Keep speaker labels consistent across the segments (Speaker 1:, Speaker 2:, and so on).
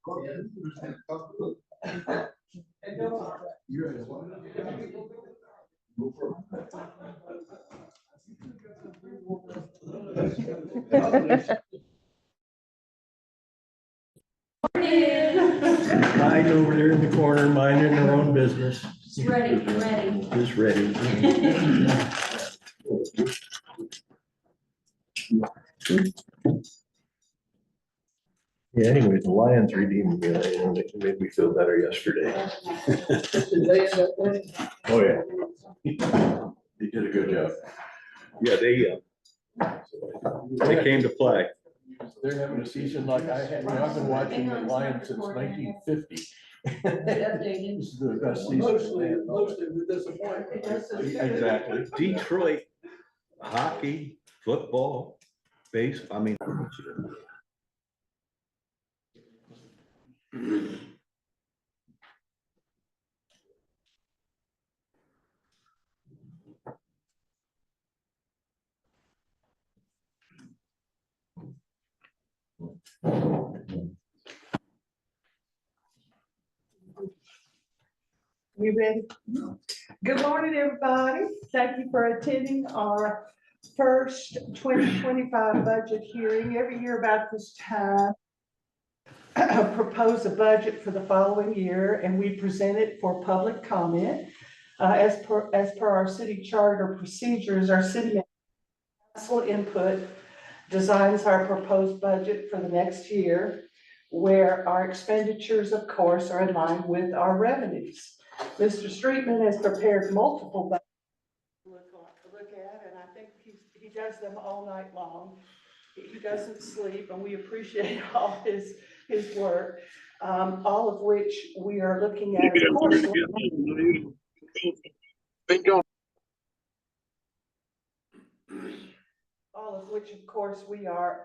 Speaker 1: Hiding over there in the corner, minding their own business.
Speaker 2: Just ready.
Speaker 1: Just ready. Yeah, anyway, the Lions redeemed me, and it made me feel better yesterday. Oh, yeah. They did a good job. Yeah, they came to play. They're having a season like I had. I've been watching the Lions since 1950. This is the best season. Mostly the disappointment. Exactly. Detroit, hockey, football, baseball, I mean.
Speaker 3: We ready? Good morning, everybody. Thank you for attending our first 2025 budget hearing. Every year about this time, propose a budget for the following year, and we present it for public comment. As per our city charter procedures, our city council input designs our proposed budget for the next year, where our expenditures, of course, are in line with our revenues. Mr. Streetman has prepared multiple budgets to look at, and I think he does them all night long. He doesn't sleep, and we appreciate all his work, all of which we are looking at, of course. All of which, of course, we are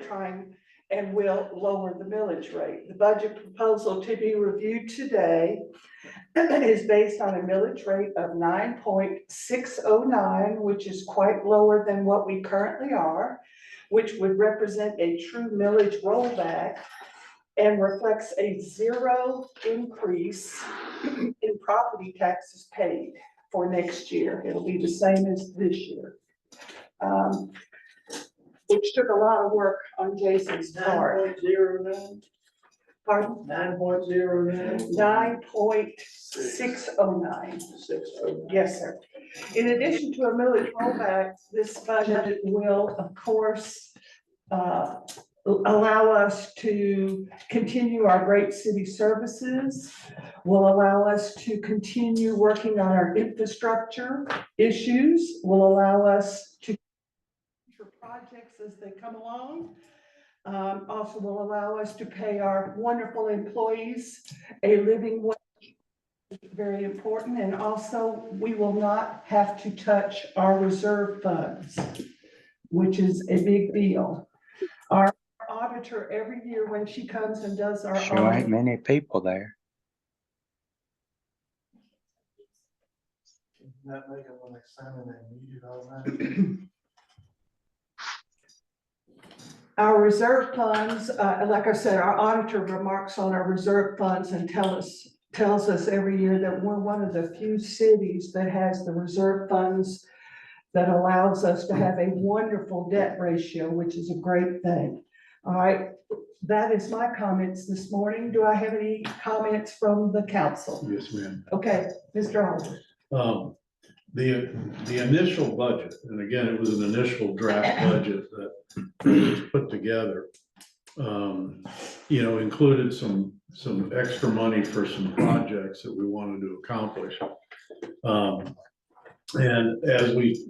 Speaker 3: trying and will lower the millage rate. The budget proposal to be reviewed today is based on a millage rate of 9.609, which is quite lower than what we currently are, which would represent a true millage rollback and reflects a zero increase in property taxes paid for next year. It'll be the same as this year. Which took a lot of work on Jason's part. 9.09. Pardon? 9.09. 9.609. Yes, sir. In addition to a millage rollback, this budget will, of course, allow us to continue our great city services, will allow us to continue working on our infrastructure issues, will allow us to projects as they come along. Also will allow us to pay our wonderful employees a living wage, very important, and also we will not have to touch our reserve funds, which is a big deal. Our auditor every year when she comes and does our
Speaker 4: Sure ain't many people there.
Speaker 5: Not making one like Simon and muted all night.
Speaker 3: Our reserve funds, like I said, our auditor remarks on our reserve funds and tells us every year that we're one of the few cities that has the reserve funds that allows us to have a wonderful debt ratio, which is a great thing. All right, that is my comments this morning. Do I have any comments from the council?
Speaker 6: Yes, ma'am.
Speaker 3: Okay, Mr. Oliver.
Speaker 6: The initial budget, and again, it was an initial draft budget that was put together, included some extra money for some projects that we wanted to accomplish. And as we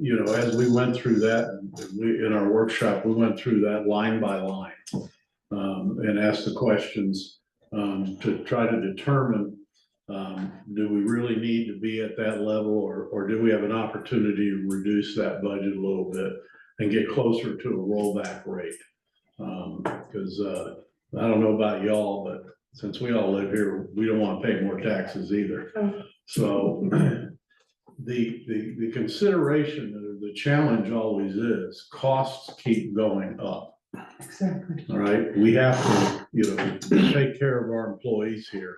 Speaker 6: went through that, in our workshop, we went through that line by line and asked the questions to try to determine, do we really need to be at that level, or do we have an opportunity to reduce that budget a little bit and get closer to a rollback rate? Because I don't know about y'all, but since we all live here, we don't want to pay more taxes either. So the consideration, the challenge always is costs keep going up.
Speaker 3: Exactly.
Speaker 6: All right, we have to, take care of our employees here.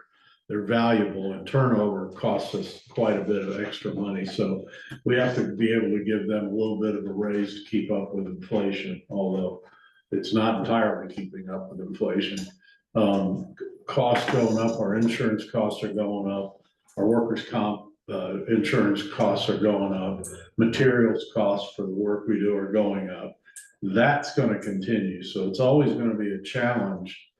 Speaker 6: They're valuable, and turnover costs us quite a bit of extra money, so we have to be able to give them a little bit of a raise to keep up with inflation, although it's not entirely keeping up with inflation. Costs going up, our insurance costs are going up, our workers' comp insurance costs are going up, materials costs for the work we do are going up. That's gonna continue, so it's always gonna be a challenge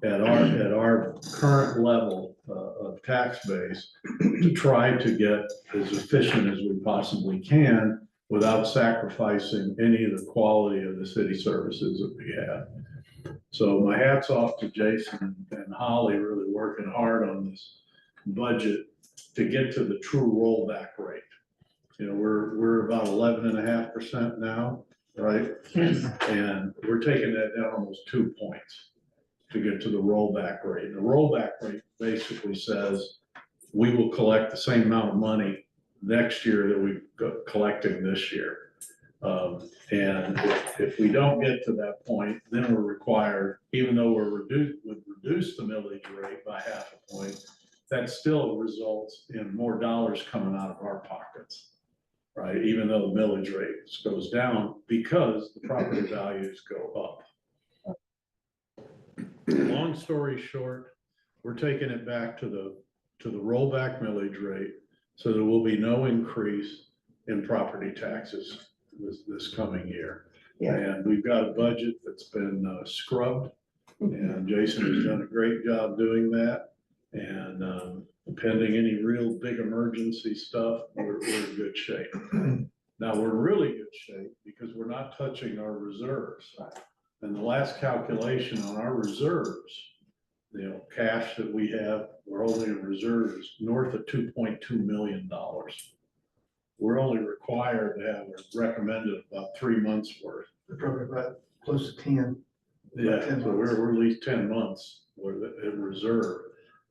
Speaker 6: at our current level of tax base to try to get as efficient as we possibly can without sacrificing any of the quality of the city services that we have. So my hat's off to Jason and Holly, really working hard on this budget to get to the true rollback rate. We're about 11.5% now, right? And we're taking that down almost 2 points to get to the rollback rate. And the rollback rate basically says we will collect the same amount of money next year that we got collecting this year. And if we don't get to that point, then we're required, even though would reduce the millage rate by 0.5 point, that still results in more dollars coming out of our pockets, right? Even though the millage rate goes down because the property values go up. Long story short, we're taking it back to the rollback millage rate, so there will be no increase in property taxes this coming year.
Speaker 3: Yeah.
Speaker 6: And we've got a budget that's been scrubbed, and Jason has done a great job doing that. And pending any real big emergency stuff, we're in good shape. Now, we're in really good shape because we're not touching our reserves. And the last calculation on our reserves, cash that we have, we're holding in reserves north of $2.2 million. We're only required to have a recommended about 3 months worth.
Speaker 5: They're probably about close to 10.
Speaker 6: Yeah,
Speaker 5: 10
Speaker 6: so we're at least 10 months worth in reserve,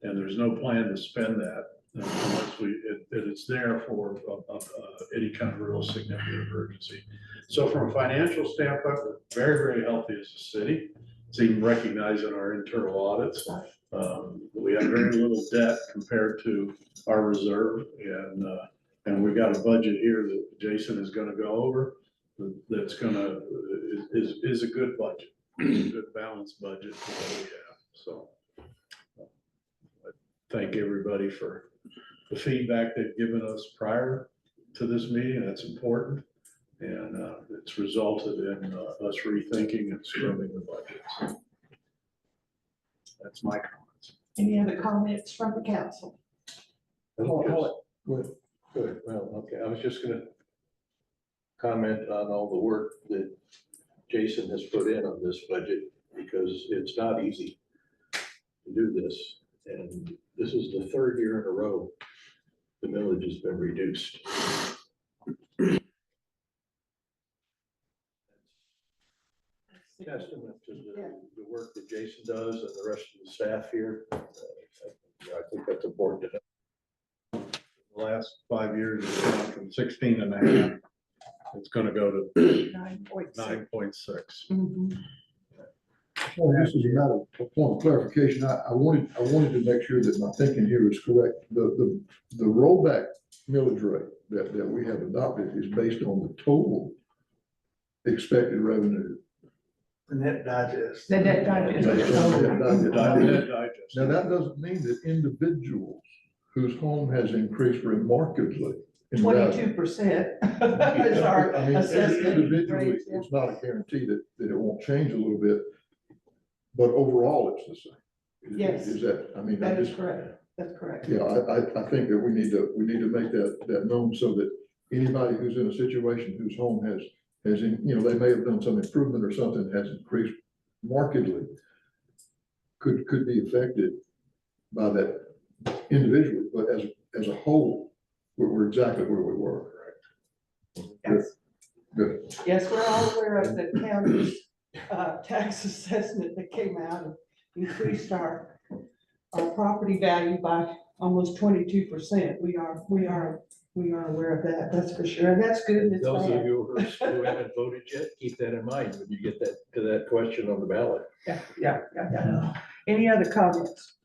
Speaker 6: and there's no plan to spend that unless it's there for any kind of real significant emergency. So from a financial standpoint, we're very, very healthy as a city. It's even recognized in our internal audits. We have very little debt compared to our reserve, and we've got a budget here that Jason is gonna go over. That's is a good budget, a good balanced budget for what we have. So thank everybody for the feedback they've given us prior to this meeting. That's important. And it's resulted in us rethinking and scrubbing the budget. So that's my comments.
Speaker 3: Any other comments from the council?
Speaker 1: Good. Well, okay. I was just gonna comment on all the work that Jason has put in on this budget, because it's not easy to do this. And this is the 3rd year in a row the millage has been reduced. Testament to the work that Jason does and the rest of the staff here. I think that's important to know.
Speaker 6: The last 5 years, it's gone from 16.5. It's gonna go to
Speaker 3: 9.6.
Speaker 6: 9.6.
Speaker 3: Mhm.
Speaker 2: Well, this is a matter of point of clarification. I wanted to make sure that my thinking here is correct. The rollback millage rate that we have adopted is based on the total expected revenue.
Speaker 5: The net digest.
Speaker 3: The net digest.
Speaker 2: Now, that doesn't mean that individuals whose home has increased remarkably in value.
Speaker 3: 22% is our
Speaker 2: I mean,
Speaker 3: assessment
Speaker 2: individually,
Speaker 3: rate. Yeah.
Speaker 2: it's not a guarantee that it won't change a little bit, but overall, it's the same.
Speaker 3: Yes.
Speaker 2: Is that, I mean,
Speaker 3: That is correct. That's correct.
Speaker 2: yeah, I think that we need to make that known so that anybody who's in a situation whose home has, they may have done some improvement or something has increased markedly, could be affected by that individually, but as a whole, we're exactly where we were.
Speaker 3: Yes.
Speaker 2: Good.
Speaker 3: Yes, we're all aware of the county's tax assessment that came out and increased our property value by almost 22%. We are We are aware of that, that's for sure, and that's good. It's
Speaker 1: Those of
Speaker 3: bad.
Speaker 1: you who haven't voted yet, keep that in mind when you get that question on the ballot.
Speaker 3: Yeah. Any other comments?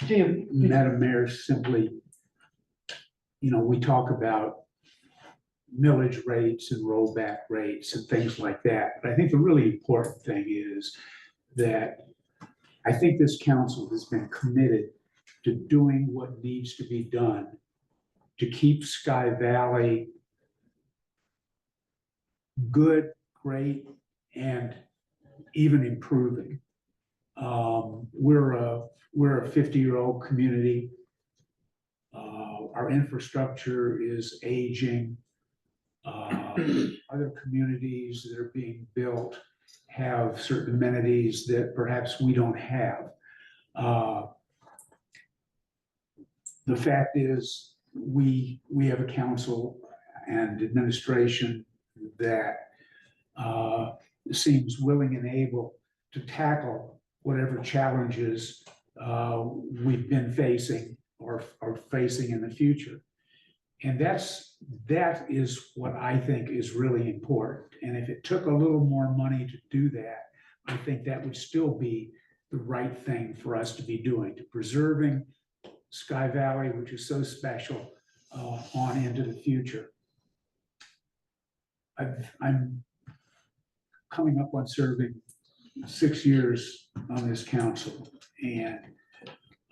Speaker 3: Jim?
Speaker 7: Madam Mayor, simply, we talk about millage rates and rollback rates and things like that. But I think the really important thing is that I think this council has been committed to doing what needs to be done to keep Sky Valley good, great, and even improving. We're a 50-year-old community. Our infrastructure is aging. Other communities that are being built have certain amenities that perhaps we don't have. The fact is, we have a council and administration that seems willing and able to tackle whatever challenges we've been facing or are facing in the future. And that is what I think is really important. And if it took a little more money to do that, I think that would still be the right thing for us to be doing, to preserving Sky Valley, which is so special, on into the future. I'm coming up on serving 6 years on this council, and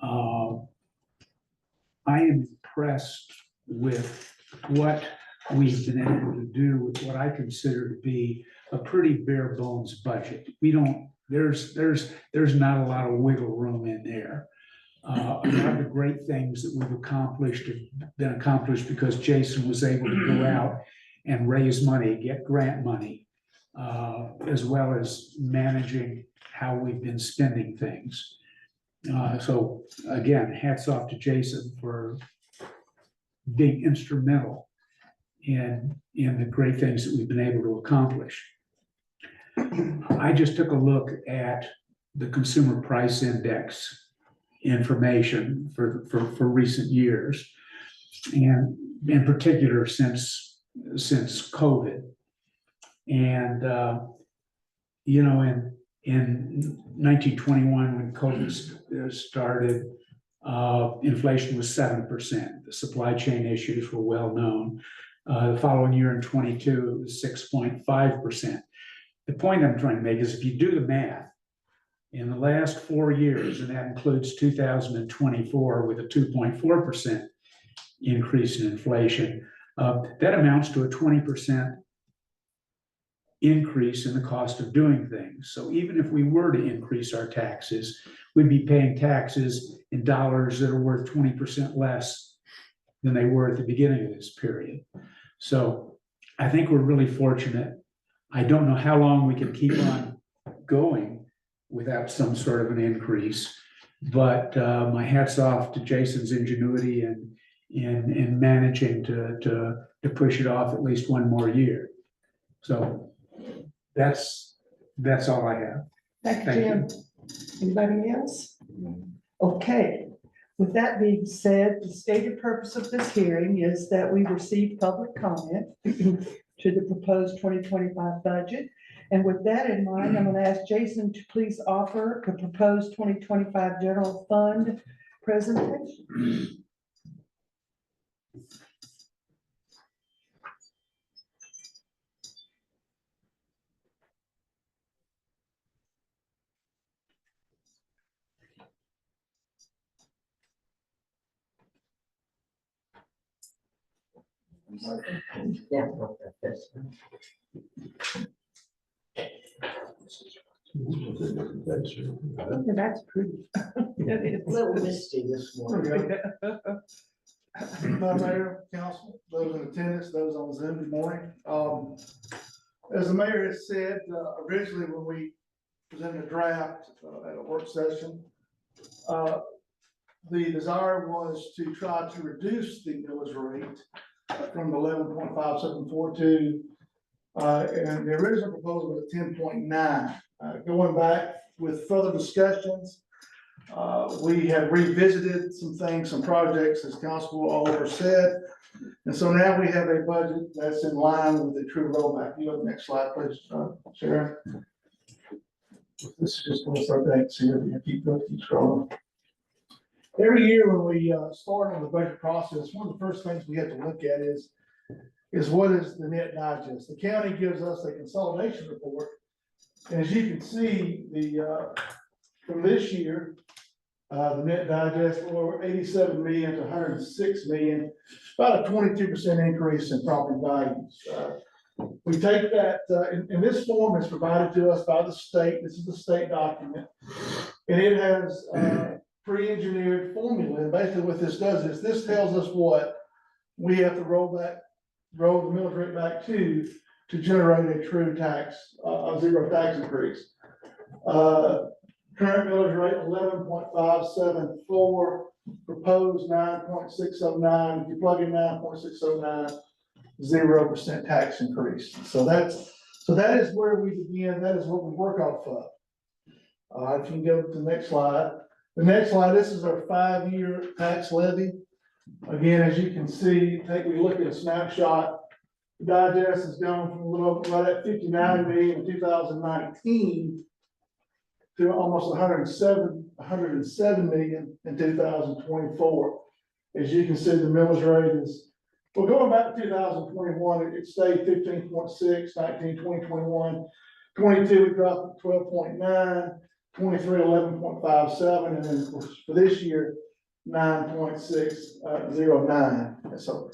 Speaker 7: I am impressed with what we've been able to do with what I consider to be a pretty bare bones budget. There's not a lot of wiggle room in there. A lot of the great things that we've accomplished have been accomplished because Jason was able to go out and raise money, get grant money, as well as managing how we've been spending things. So again, hats off to Jason for being instrumental in the great things that we've been able to accomplish. I just took a look at the Consumer Price Index information for recent years, and in particular since COVID. And in 1921, when COVID started, inflation was 7%. The supply chain issues were well known. The following year in 22, it was 6.5%. The point I'm trying to make is if you do the math, in the last 4 years, and that includes 2024 with a 2.4% increase in inflation, that amounts to a 20% increase in the cost of doing things. So even if we were to increase our taxes, we'd be paying taxes in dollars that are worth 20% less than they were at the beginning of this period. So I think we're really fortunate. I don't know how long we can keep on going without some sort of an increase, but my hat's off to Jason's ingenuity in managing to push it off at least one more year. So that's all I have.
Speaker 3: Thank you,
Speaker 7: Thank
Speaker 3: Jim. Anybody else? Okay. With that being said, the stated purpose of this hearing is that we receive public comment to the proposed 2025 budget. And with that in mind, I'm going to ask Jason to please offer the proposed 2025 general fund presentation. Yeah. That's pretty.
Speaker 8: A little misty this morning.
Speaker 5: My mayor, council, those in attendance, those on Zoom, good morning. As the mayor has said, originally when we presented a draft at a work session, the desire was to try to reduce the millage rate from 11.5742, and the original proposal was 10.9. Going back with further discussions, We have revisited some things, some projects, as Council Oliver said. And so now we have a budget that's in line with the true rollback. You go to the next slide, please, Sharon. This is just one of our things here. You keep scrolling. Every year when we start on the budget process, one of the first things we have to look at is what is the net digest? The county gives us a consolidation report. And as you can see, from this year, the net digest were 87 million to 106 million, about a 22% increase in property values. We take that, and this form is provided to us by the state. This is the state document. And it has pre-engineered formula. And basically what this does is this tells us what we have to roll the millage rate back to generate a true tax, a zero tax increase. Current millage rate 11.574, proposed 9.609. If you plug in 9.609, 0% tax increase. So that is where we begin. That is what we work off of. If you can go to the next slide. The next slide, this is our 5-year tax levy. Again, as you can see, we look at a snapshot. The digest has gone from a little right at 59 million in 2019 to almost 107 million in 2024. As you can see, the millage rate is, well, going back to 2021, it stayed 15.6, 19, 20, 21. 22, we dropped to 12.9, 23, 11.57, and then of course, for this year, 9.609. So,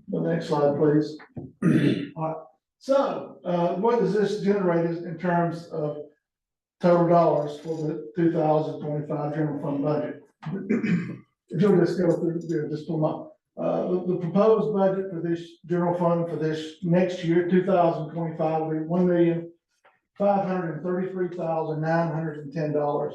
Speaker 5: the next slide, please. So, what does this generate in terms of total dollars for the 2025 general fund budget? If you'll just go through there, just pull them up. The proposed budget for this general fund for this next year, 2025, will be $1,533,910.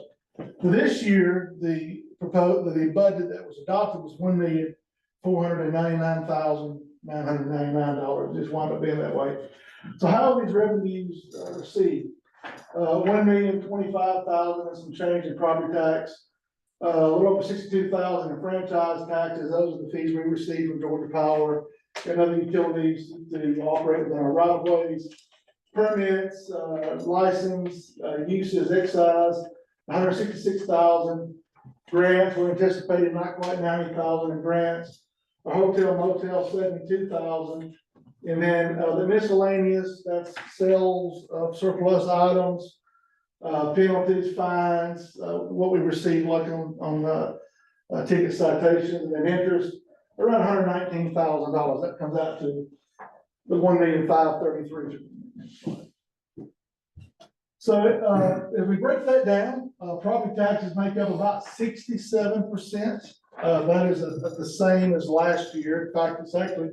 Speaker 5: For this year, the budget that was adopted was $1,499,999. Just wound up being that way. So how are these revenues received? $1,025,000 and some change in property tax. A little over $62,000 in franchise taxes. Those are the fees we receive from Georgia Power and other utilities to operate within our right of ways. Permits, license, uses, excise, 166,000. Grants, we're anticipating not quite 90,000 in grants. A hotel motel, 72,000. And then the miscellaneous, that's sales of surplus items, penalties, fines, what we receive like on ticket citations and interest, around $119,000. That comes out to the $1,533,000. So if we break that down, property taxes make up about 67%. That is the same as last year. In fact, it's actually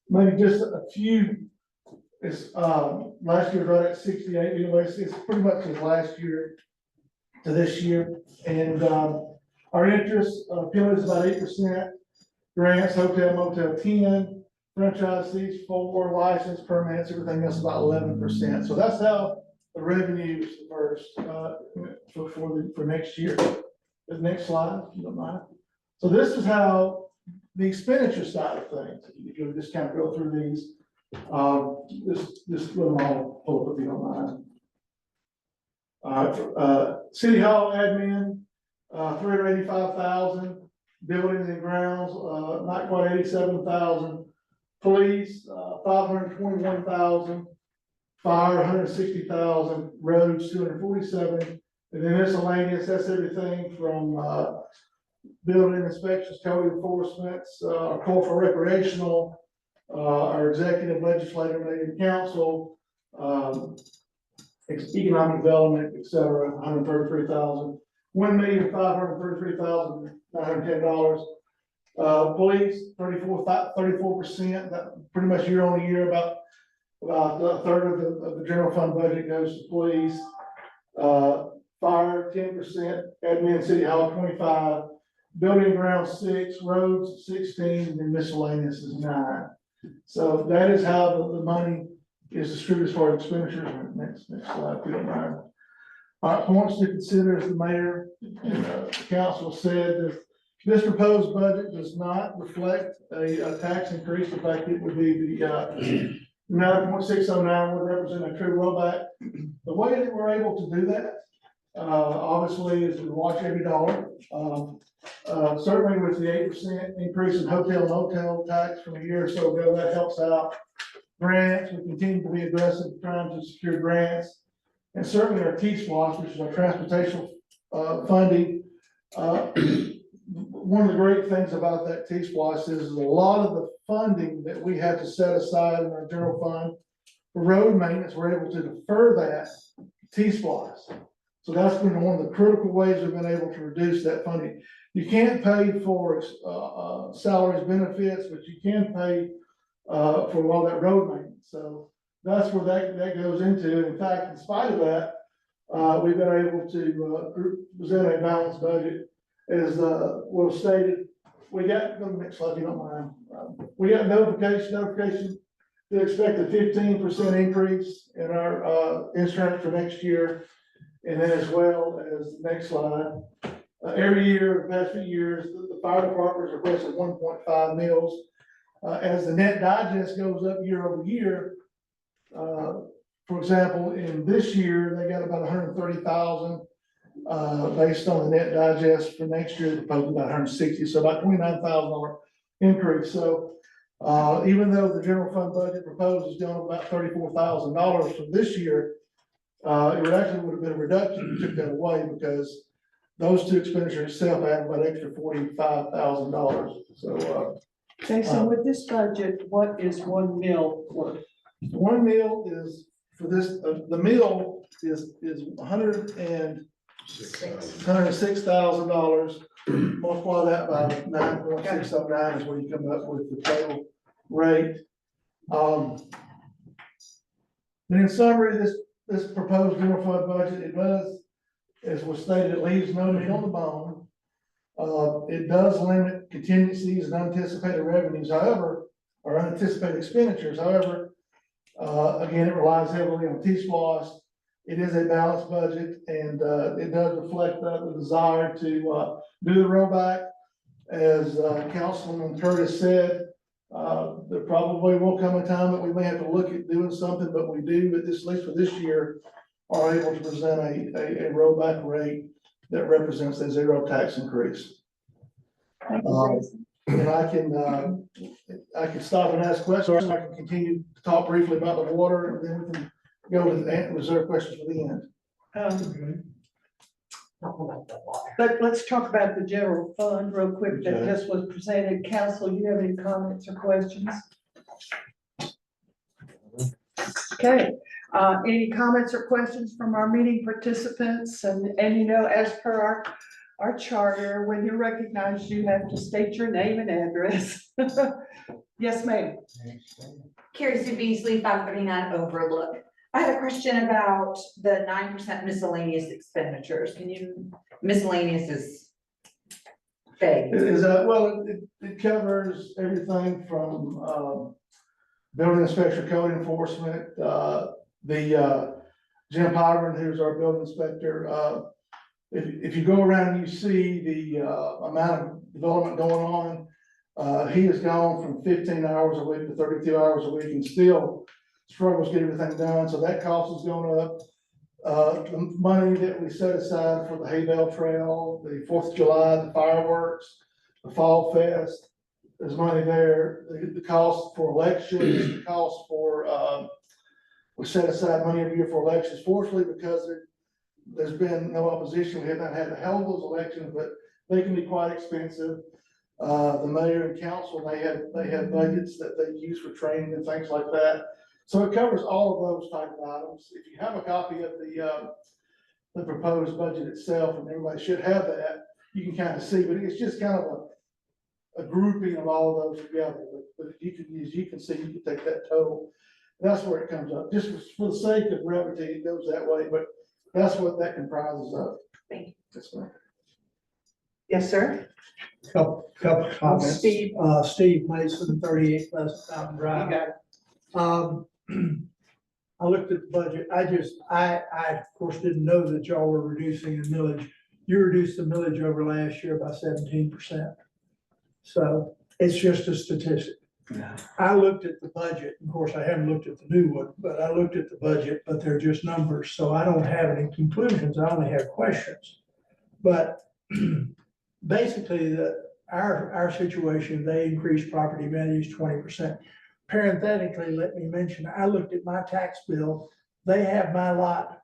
Speaker 5: maybe just a few. It's last year right at 68. Anyway, it's pretty much as last year to this year. And our interest penalties about 8%. Grants, hotel, motel 10. Franchise fees 4. License, permits, everything else about 11%. So that's how the revenues first for next year. The next slide, if you don't mind. So this is how the expenditure side of things. If you just kind of go through these, this little model pull up if you don't mind. City Hall admin, 385,000. Buildings and grounds, not quite 87,000. Police, 521,000. Fire, 160,000. Roads, 247. And then miscellaneous, that's everything from building inspections, code enforcements, our call for recreational, our executive, legislative, and council, economic development, et cetera, 133,000. $1,533,910. Police, 34%. That pretty much year on year, about a third of the general fund budget goes to police. Fire, 10%. Admin, city hall, 25%. Building grounds, 6%. Roads, 16%. And miscellaneous is 9%. So that is how the money is distributed as far as expenditures. Next slide, if you don't mind. Points to consider, as the mayor and the council said, that this proposed budget does not reflect a tax increase. In fact, it would be the 9.609 would represent a true rollback. The way that we're able to do that, obviously, is we watch every dollar. Certainly with the 8% increase in hotel and motel tax from a year or so ago, that helps out. Grants, we continue to be aggressive trying to secure grants. And certainly our T-SPLOST, which is our transportation funding. One of the great things about that T-SPLOST is a lot of the funding that we have to set aside in our general fund for road maintenance, we're able to defer that T-SPLOST. So that's been one of the critical ways we've been able to reduce that funding. You can't pay for salaries, benefits, but you can pay for all that road maintenance. So that's where that goes into. In fact, in spite of that, we've been able to present a balanced budget. As was stated, we got, go to the next slide if you don't mind. We got notification to expect a 15% increase in our insurance for next year. And then as well as the next slide, every year, the past few years, the fire departments requested 1.5 mils. As the net digest goes up year over year, for example, in this year, they got about 130,000 based on the net digest. For next year, they're probably about 160, so about $29,000 increase. So even though the general fund budget proposed is down about $34,000 from this year, it would have been a reduction if you took that away, because those two expenditures itself add about extra $45,000. So
Speaker 3: Okay, so with this budget, what is 1 mil worth?
Speaker 5: 1 mil is for this, the mill is $106,000. Multiply that by 9.609 is where you come up with the total rate. And in summary, this proposed general fund budget, it does, as was stated, it leaves no meat on the bone. It does limit contingencies and unanticipated revenues, however, or unanticipated expenditures. However, again, it relies heavily on T-SPLOST. It is a balanced budget, and it does reflect the desire to do the rollback. As Councilman Curtis said, there probably will come a time that we may have to look at doing something, but we do, at least for this year, are able to present a rollback rate that represents a zero tax increase. And I can stop and ask questions, or I can continue to talk briefly about the water, and then we can go to the reserve questions for the end.
Speaker 3: But let's talk about the general fund real quick that just was presented. Council, you have any comments or questions? Okay, any comments or questions from our meeting participants? And you know, as per our charter, when you're recognized, you have to state your name and address. Yes, ma'am.
Speaker 9: Carrie Sue Beasley, 539 Overlook. I had a question about the 9% miscellaneous expenditures. Miscellaneous is vague.
Speaker 5: It covers everything from building inspection, code enforcement, Jim Pyron, who's our building inspector. If you go around and you see the amount of development going on, he has gone from 15 hours a week to 32 hours a week and still struggles to get everything done. So that cost is going up. The money that we set aside for the Haybell Trail, the 4th of July, the fireworks, the Fall Fest, there's money there. The cost for elections, the cost for, we set aside money every year for elections. Fortunately, because there's been no opposition, we have not had to hold those elections, but they can be quite expensive. The mayor and council, they have budgets that they use for training and things like that. So it covers all of those type of items. If you have a copy of the proposed budget itself, and everybody should have that, you can kind of see, but it's just kind of a grouping of all of those together. But if you can see, you can take that total. That's where it comes up. Just for the sake of brevity, it goes that way, but that's what that comprises of.
Speaker 9: Thank you.
Speaker 5: That's right.
Speaker 3: Yes, sir.
Speaker 8: Couple comments.
Speaker 3: Steve.
Speaker 8: Steve Mason, 38 Pleasant Mountain
Speaker 3: You
Speaker 8: Drive.
Speaker 3: got it.
Speaker 8: I looked at the budget, I of course didn't know that y'all were reducing the millage. You reduced the millage over last year by 17%. So it's just a statistic. I looked at the budget, of course, I haven't looked at the new one, but I looked at the budget, but they're just numbers, so I don't have any conclusions, I only have questions. But basically, our situation, they increased property values 20%. Parenthetically, let me mention, I looked at my tax bill, they have my lot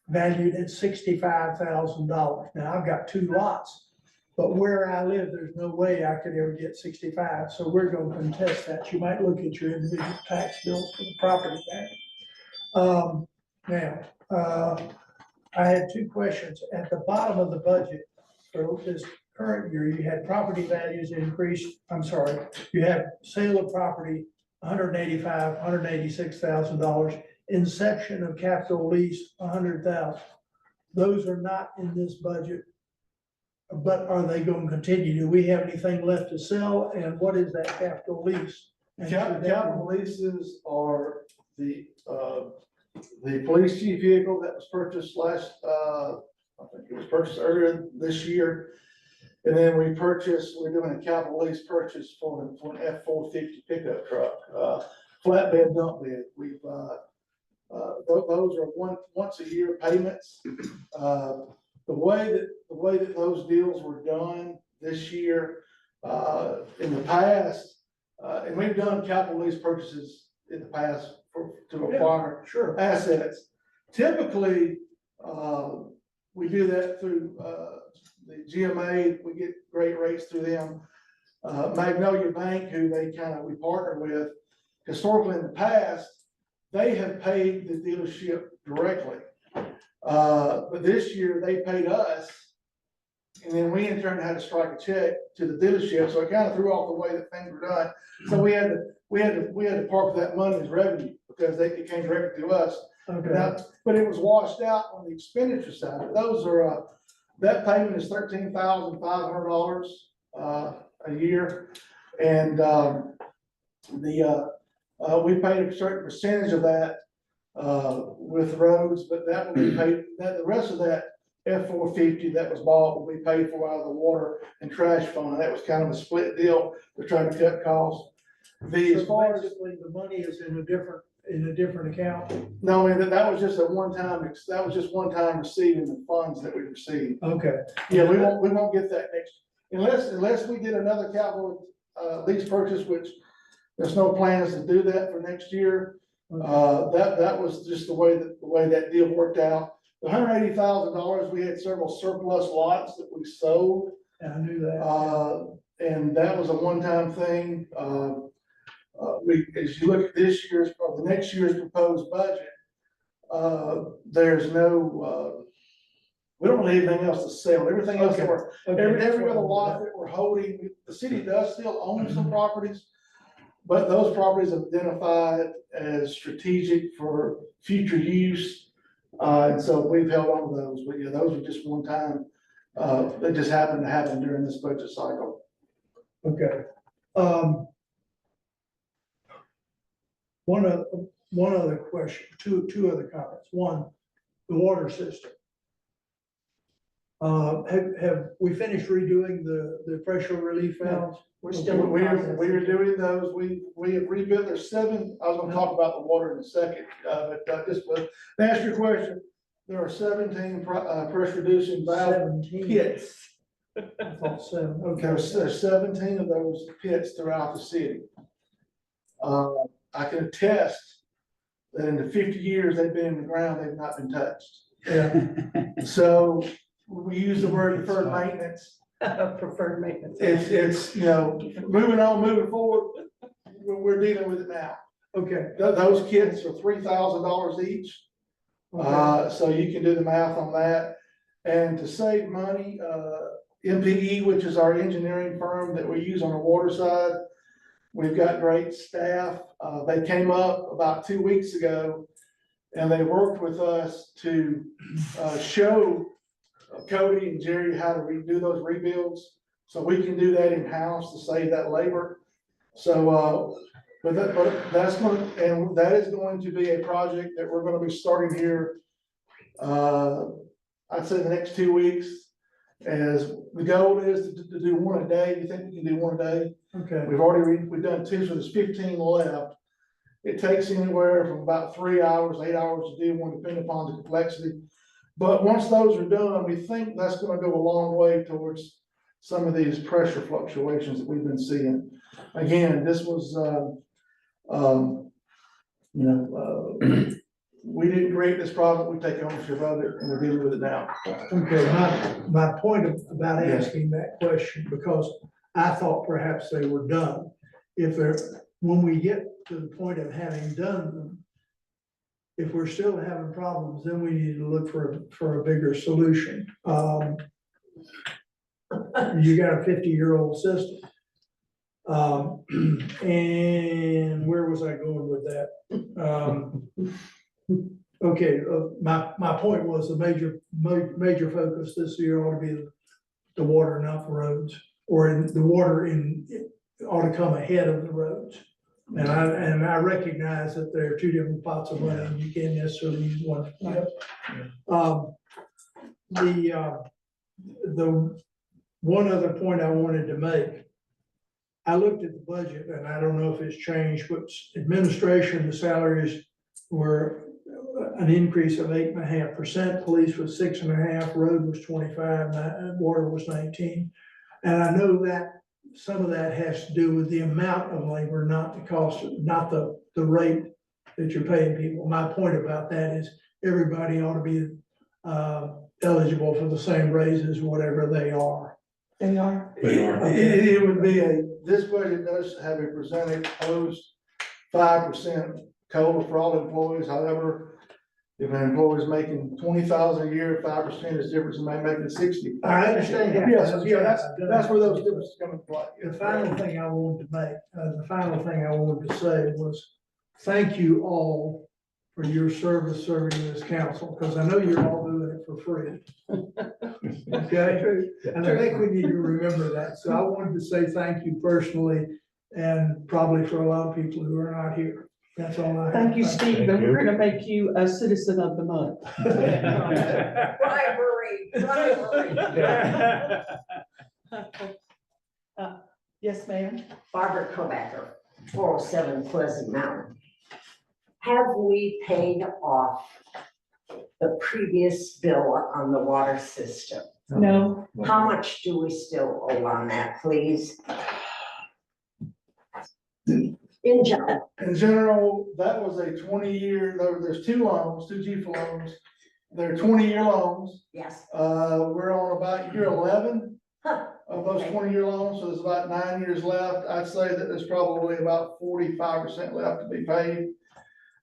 Speaker 8: valued at $65,000. Now, I've got 2 lots. But where I live, there's no way I could ever get 65, so we're gonna contest that. You might look at your individual tax bills for the property tax. I had 2 questions. At the bottom of the budget for this current year, you had property values increased, you have sale of property, $186,000, inception of capital lease, $100,000. Those are not in this budget. But are they going to continue? Do we have anything left to sell? And what is that capital lease? And should that be-
Speaker 5: Capital leases are the police chief vehicle that was purchased I think it was purchased earlier this year. And then we're doing a capital lease purchase for an F-450 pickup truck, flatbed dump bed. Those are once a year payments. The way that those deals were done this year, in the past, and we've done capital lease purchases in the past to acquire assets. Typically, we do that through, the GMA, we get great rates through them. Magnolia Bank, who we partner with, historically in the past, they have paid the dealership directly. But this year they paid us, and then we in turn had to strike a check to the dealership, so it kind of threw off the way that things were done. So we had to park that money as revenue, because it came directly to us.
Speaker 8: Okay.
Speaker 5: Now, but it was washed out on the expenditure side. Those are, that payment is $13,500 a year. And we paid a certain percentage of that with roads, but that will be paid, the rest of that F-450 that was bought will be paid for out of the water and trash fund. That was kind of a split deal to try to cut costs. As far as
Speaker 8: basically, the money is in a different account.
Speaker 5: no, I mean, that was just one time receiving the funds that we received.
Speaker 8: Okay.
Speaker 5: Yeah, we won't get that unless we did another capital lease purchase, which there's no plans to do that for next year. That was just the way that deal worked out. The $180,000, we had several surplus lots that we sold.
Speaker 8: Yeah, I knew that.
Speaker 5: And that was a one-time thing. As you look at this year's, or the next year's proposed budget, there's no, we don't really have anything else to sell. Everything else that we're, every other lot that we're holding, the city does still own some properties, but those properties are identified as strategic for future use. And so we've held on to those, but yeah, those are just one time, that just happened to happen during this budget cycle.
Speaker 8: Okay. One other question, two other comments. One, the water system. Have we finished redoing the pressure relief valves?
Speaker 3: We're still in
Speaker 5: We
Speaker 3: process.
Speaker 5: are doing those, we have rebuilt, there's 7, I was gonna talk about the water in a second, but just to answer your question, there are 17 pressure reducing valve
Speaker 8: 17.
Speaker 5: pits.
Speaker 8: I thought 7, okay.
Speaker 5: There's 17 of those pits throughout the city. I can attest that in the 50 years they've been in the ground, they've not been touched.
Speaker 8: Yeah.
Speaker 5: So we use the word deferred maintenance.
Speaker 3: Preferred maintenance.
Speaker 5: It's, moving on, moving forward, we're dealing with it now.
Speaker 8: Okay.
Speaker 5: Those kits are $3,000 each. So you can do the math on that. And to save money, MPE, which is our engineering firm that we use on the water side, we've got great staff. They came up about 2 weeks ago and they worked with us to show Cody and Jerry how to redo those rebuilds. So we can do that in-house to save that labor. So But that's gonna, and that is going to be a project that we're gonna be starting here. I'd say the next 2 weeks. As the goal is to do one a day. You think we can do one a day?
Speaker 8: Okay,
Speaker 5: We've done two, so there's 15 left. It takes anywhere from about 3 hours, 8 hours to do one, depending upon the complexity. But once those are done, we think that's gonna go a long way towards some of these pressure fluctuations that we've been seeing. Again, this was, we didn't create this problem, we take ownership of it, and we're dealing with it now.
Speaker 8: okay, my point about asking that question, because I thought perhaps they were done. If they're, when we get to the point of having done them, if we're still having problems, then we need to look for a bigger solution. You got a 50-year-old system. And where was I going with that? Okay, my point was the major focus this year ought to be the water, not the roads, or the water ought to come ahead of the roads. And I recognize that there are two different pots of money, and you can't necessarily use one. The one other point I wanted to make, I looked at the budget, and I don't know if it's changed, but administration, the salaries were an increase of 8.5%, police was 6.5%, road was 25%, water was 19%. And I know that some of that has to do with the amount of labor, not the cost, not the rate that you're paying people. My point about that is everybody ought to be eligible for the same raises, whatever they are.
Speaker 3: They are.
Speaker 5: It would be this budget does have a percentage post 5% COLA for all employees. However, if an employee is making 20,000 a year, 5% is different than making 60.
Speaker 8: I understand.
Speaker 5: Yes, that's where those differences come into play.
Speaker 8: The final thing I wanted to say was, thank you all for your service serving this council, because I know you're all doing it for free. Okay, and I think we need to remember that. So I wanted to say thank you personally, and probably for a lot of people who are not here. That's all I have.
Speaker 3: Thank you, Steve, and we're gonna make you a citizen of the month.
Speaker 9: Bribery.
Speaker 3: Yes, ma'am.
Speaker 10: Barbara Kobacker, 407 Pleasant Mountain. Have we paid off the previous bill on the water system?
Speaker 3: No,
Speaker 10: How much do we still owe on that, please? In general,
Speaker 5: In general, that was a 20-year, there's two loans, two GFA loans. They're 20-year loans.
Speaker 10: yes.
Speaker 5: We're on about year 11
Speaker 10: Huh.
Speaker 5: of those 20-year loans, so there's about 9 years left. I'd say that there's probably about 45% left to be paid.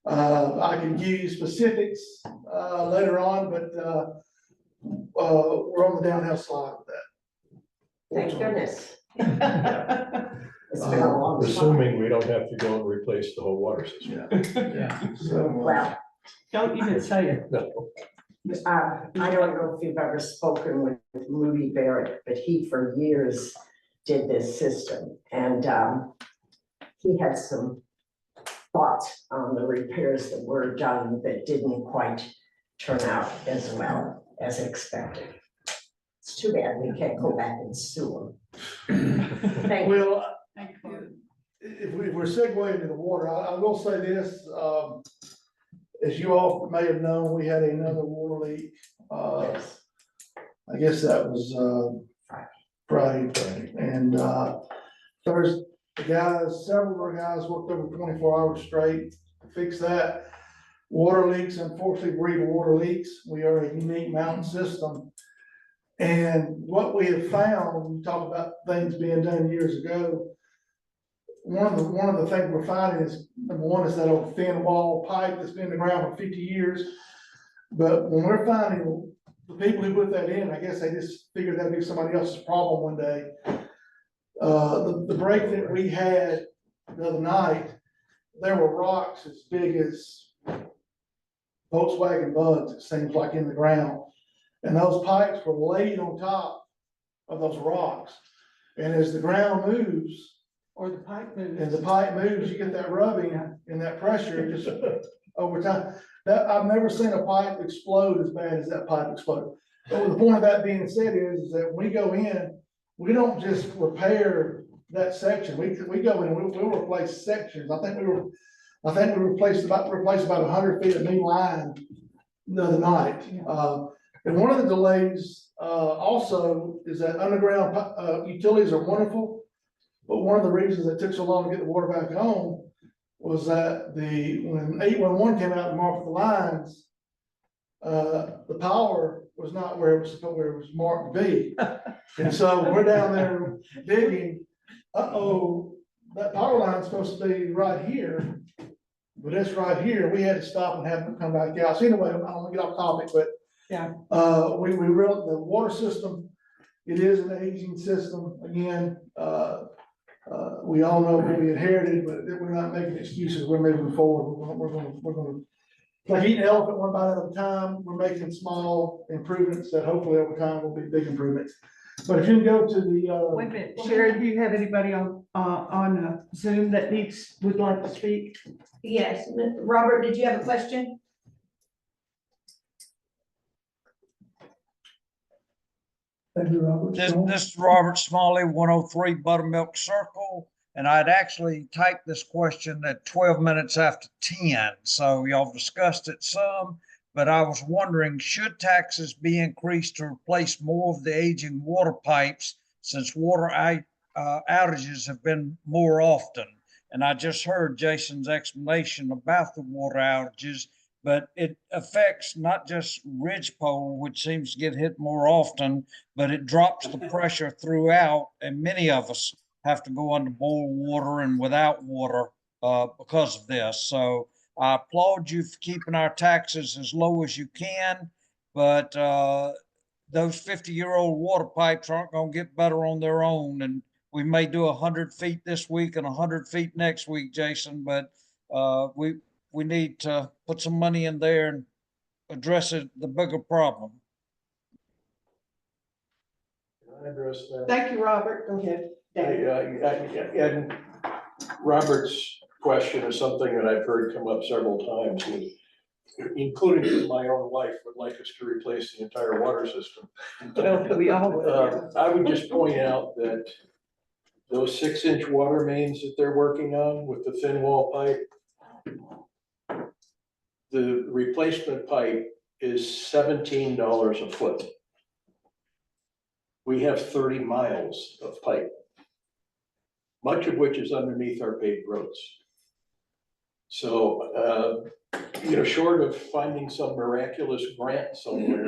Speaker 5: I can give you specifics, later on, but, we're on the downhill slide with that.
Speaker 10: Thank goodness. It's been a long time.
Speaker 1: Assuming we don't have to go and replace the whole water system.
Speaker 5: So,
Speaker 10: Well,
Speaker 3: don't even say it.
Speaker 1: No.
Speaker 10: I don't know if you've ever spoken with Moody Barrett, but he for years did this system, and he had some thoughts on the repairs that were done that didn't quite turn out as well as expected. It's too bad we can't go back and sue him. Thank you.
Speaker 5: well, if we're segueing into the water, I will say this, as you all may have known, we had another water leak. I guess that was, Friday. And, there's several of our guys worked over 24 hours straight to fix that. Water leaks, unfortunately, breed water leaks. We are a unique mountain system. And what we have found, when we talk about things being done years ago, one of the things we're finding is, number one, is that old thin wall pipe that's been in the ground for 50 years. But when we're finding the people who put that in, I guess they just figured that'd be somebody else's problem one day. The break that we had the other night, there were rocks as big as Volkswagen bugs, it seems like, in the ground. And those pipes were laid on top of those rocks. And as the ground moves,
Speaker 3: Or the pipe moves.
Speaker 5: and the pipe moves, you get that rubbing and that pressure just over time. That, I've never seen a pipe explode as bad as that pipe exploded. But the point of that being said is that when we go in, we don't just repair that section. We go in and we'll replace sections. I think we replaced about 100 feet of new line the other night. And one of the delays, also is that underground, utilities are wonderful. But one of the reasons it took so long to get the water back on was that when 811 came out and marked the lines, the power was not where it was marked to be. And so we're down there digging, that power line's supposed to be right here, but it's right here. We had to stop and have them come back out. So anyway, I don't want to get off topic, but
Speaker 3: Yeah.
Speaker 5: the water system, it is an aging system. Again, we all know what we inherited, but we're not making excuses. We're moving forward. We're gonna, like eating an elephant one bite at a time. We're making small improvements that hopefully over time will be big improvements. But if you can go to the,
Speaker 3: Wait a minute, Sharon, do you have anybody on Zoom that would like to speak?
Speaker 9: Yes, Robert, did you have a question?
Speaker 8: Thank you, Robert.
Speaker 11: This is Robert Smalley, 103 Buttermilk Circle, and I'd actually typed this question at 12 minutes after 10, so y'all discussed it some, but I was wondering, should taxes be increased to replace more of the aging water pipes since water outages have been more often? And I just heard Jason's explanation about the water outages, but it affects not just Ridgepole, which seems to get hit more often, but it drops the pressure throughout, and many of us have to go under boil water and without water because of this. So I applaud you for keeping our taxes as low as you can, but those 50-year-old water pipes aren't going to get better on their own. And we may do 100 feet this week and 100 feet next week, Jason, but we need to put some money in there and address the bigger problem.
Speaker 1: Can I address that?
Speaker 3: Thank you, Robert. Go ahead.
Speaker 1: And Robert's question is something that I've heard come up several times, including my own wife would like us to replace the entire water system.
Speaker 3: Well, we all would.
Speaker 1: I would just point out that those 6-inch water mains that they're working on with the thin wall pipe, the replacement pipe is $17 a foot. We have 30 miles of pipe, much of which is underneath our paved roads. So, short of finding some miraculous grant somewhere,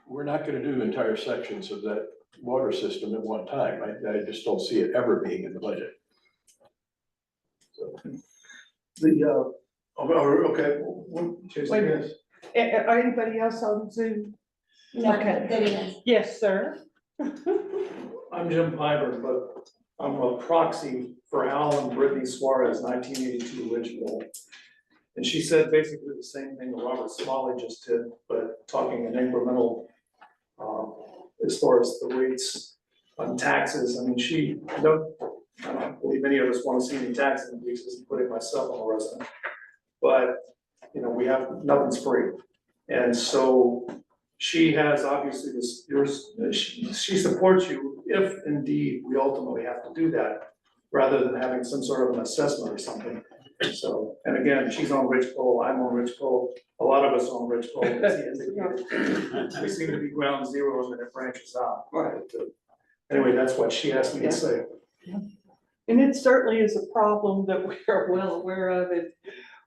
Speaker 1: we're not gonna do entire sections of that water system at one time. I just don't see it ever being in the budget. So.
Speaker 5: okay.
Speaker 3: Wait a minute. Are anybody else on Zoom? Okay. Yes, sir.
Speaker 12: I'm Jim Piper, but I'm a proxy for Al and Brittany Suarez, 1982 Ridgeville. And she said basically the same thing that Robert Smalley just did, but talking in incremental, as far as the rates on taxes. I mean, I don't believe any of us want to see any tax increases, including myself, I'm a resident. But, we have, nothing's free. And so she has obviously she supports you if indeed we ultimately have to do that, rather than having some sort of an assessment or something. So, and again, she's on Ridgepole, I'm on Ridgepole, a lot of us on Ridgepole, as he indicated. We seem to be ground zero and then it branches out. Right. Anyway, that's what she asked me to say.
Speaker 3: And it certainly is a problem that we are well aware of, and